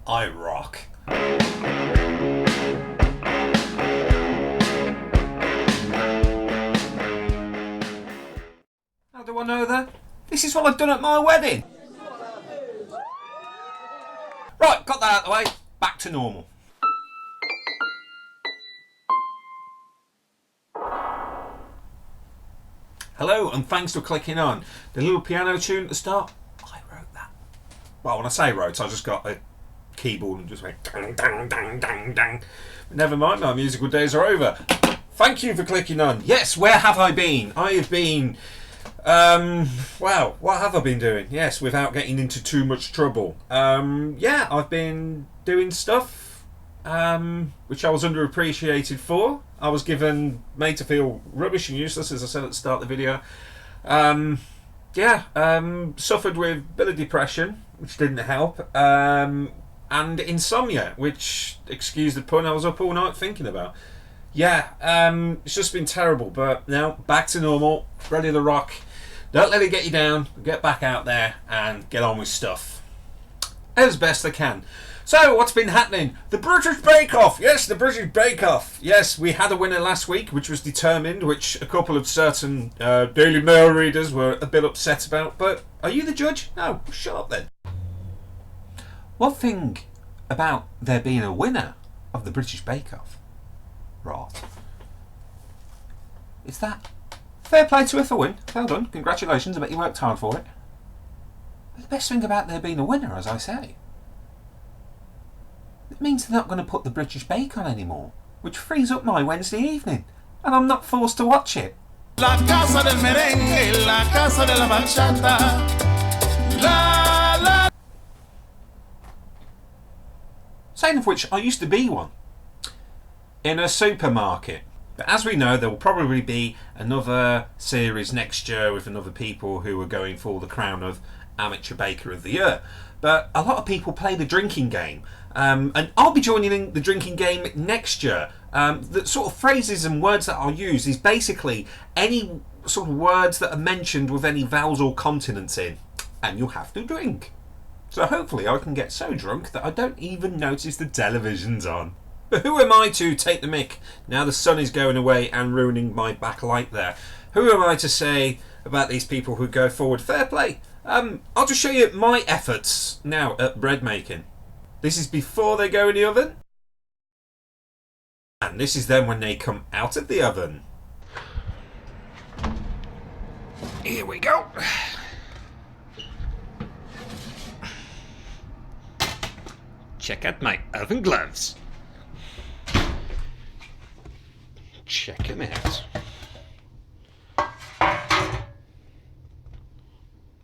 I rock. How do I know that? This is what I've done at my wedding. Right, got that out of the way. Back to normal. Hello, and thanks for clicking on. The little piano tune at the start, I wrote that. Well, when I say wrote, I just got a keyboard and just went dang, dang, dang, dang, dang. But never mind, my musical days are over. Thank you for clicking on. Yes, where have I been? I have been... well, what have I been doing? Yes, without getting into too much trouble. Yeah, I've been doing stuff which I was underappreciated for. I was made to feel rubbish and useless, as I said at the start of the video. Suffered with a bit of depression, which didn't help, and insomnia, which, excuse the pun, I was up all night thinking about. Yeah, it's just been terrible, but now back to normal, ready to rock. Don't let it get you down. Get back out there and get on with stuff as best I can. So, what's been happening? The British Bake Off. Yes, the British Bake Off. Yes, we had a winner last week, which was determined, which a couple of certain Daily Mail readers were a bit upset about. But are you the judge? No, shut up then. One thing about there being a winner of the British Bake Off, right, is that fair play to her for win. Well done. Congratulations. I bet you worked hard for it. But the best thing about there being a winner, as I say, it means they're not going to put the British Bake on anymore, which frees up my Wednesday evening, and I'm not forced to watch it. La casa del merengue, la casa de la bachata, la la. Saying of which, I used to be one in a supermarket. But as we know, there will probably be another series next year with another people who are going for the crown of Amateur Baker of the Year. But a lot of people play the drinking game. And I'll be joining in the drinking game next year. The sort of phrases and words that I'll use is basically any sort of words that are mentioned with any vowels or consonants in. And you'll have to drink. So hopefully I can get so drunk that I don't even notice the television's on. But who am I to take the mick now the sun is going away and ruining my backlight there? Who am I to say about these people who go forward? Fair play. I'll just show you my efforts now at bread making. This is before they go in the oven. And this is then when they come out of the oven. Here we go. Check out my oven gloves. Check them out.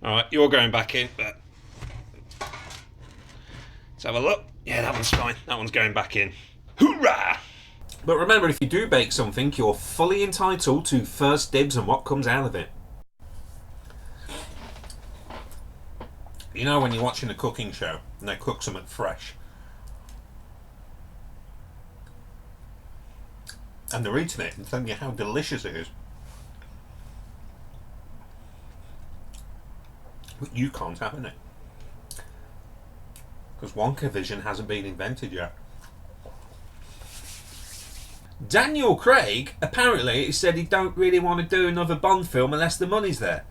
Alright, you're going back in, but let's have a look. Yeah, that one's fine. That one's going back in. Hoorah! But remember, if you do bake something, you're fully entitled to first dibs on what comes out of it. You know when you're watching a cooking show and they cook something fresh, and they're eating it and telling you how delicious it is, but you can't have it because Wonka Vision hasn't been invented yet. Daniel Craig apparently said he don't really want to do another Bond film unless the money's there,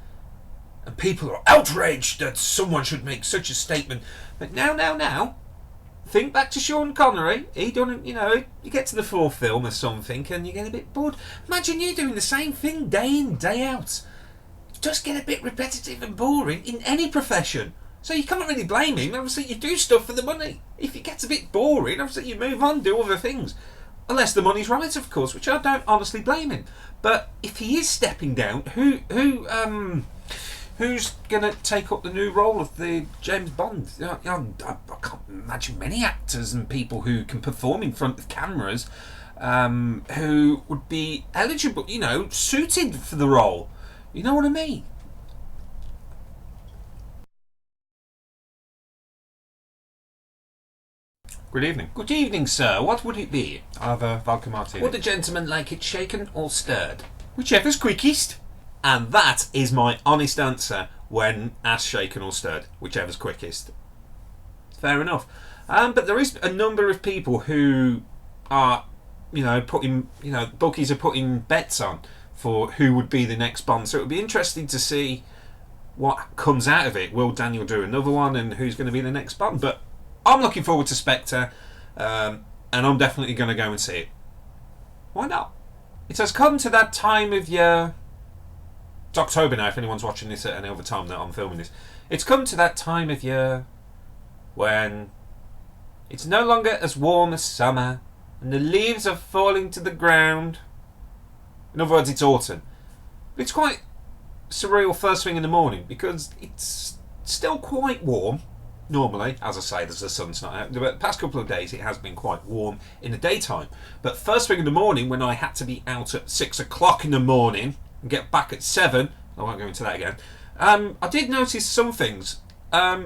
and people are outraged that someone should make such a statement. But now think back to Sean Connery. He done, you get to the fourth film or something and you get a bit bored. Imagine you doing the same thing day in, day out. It does get a bit repetitive and boring in any profession. So you can't really blame him. Obviously you do stuff for the money. If it gets a bit boring, obviously you move on, do other things. Unless the money's right, of course, which I don't honestly blame him. But if he is stepping down, who's going to take up the new role of the James Bond? I can't imagine many actors and people who can perform in front of cameras who would be eligible, suited for the role. You know what I mean? Good evening. Good evening, sir. What would it be? I have a vodka martini. Would the gentleman like it shaken or stirred? Whichever's quickest. And that is my honest answer when asked shaken or stirred. Whichever's quickest. Fair enough. But there is a number of people who are, putting, bookies are putting bets on for who would be the next Bond. So it would be interesting to see what comes out of it. Will Daniel do another one, and who's going to be the next Bond? But I'm looking forward to Spectre, and I'm definitely going to go and see it. Why not? It has come to that time of year. It's October now, if anyone's watching this at any other time that I'm filming this. It's come to that time of year when it's no longer as warm as summer and the leaves are falling to the ground. In other words, it's autumn. But it's quite surreal first thing in the morning because it's still quite warm. Normally, as I say, there's the sun's not out. The past couple of days it has been quite warm in the daytime. But first thing in the morning, when I had to be out at 6 o'clock in the morning and get back at 7, I won't go into that again, I did notice some things.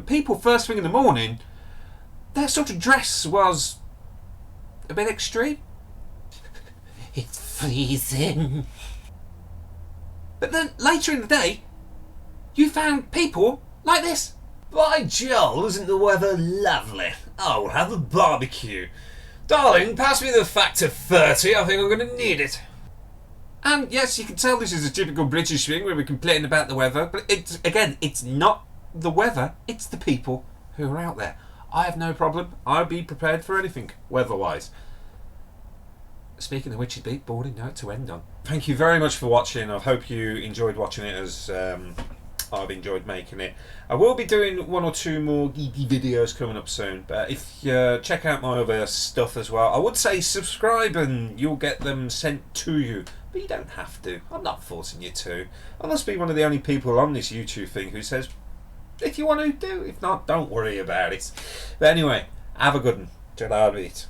People first thing in the morning, their sort of dress was a bit extreme. It's freezing. But then later in the day, you found people like this. By Joel, isn't the weather lovely? Oh, we'll have a barbecue. Darling, pass me the factor 30. I think I'm going to need it. And yes, you can tell this is a typical British thing where we complain about the weather, but it's not the weather, it's the people who are out there. I have no problem. I'll be prepared for anything, weather-wise. Speaking of which, it's a big boring note to end on. Thank you very much for watching. I hope you enjoyed watching it as I've enjoyed making it. I will be doing 1 or 2 more geeky videos coming up soon, but if you check out my other stuff as well, I would say subscribe and you'll get them sent to you, but you don't have to. I'm not forcing you to. I must be one of the only people on this YouTube thing who says if you want to do, if not, don't worry about it. But anyway, have a good one. Ta-ra, mate.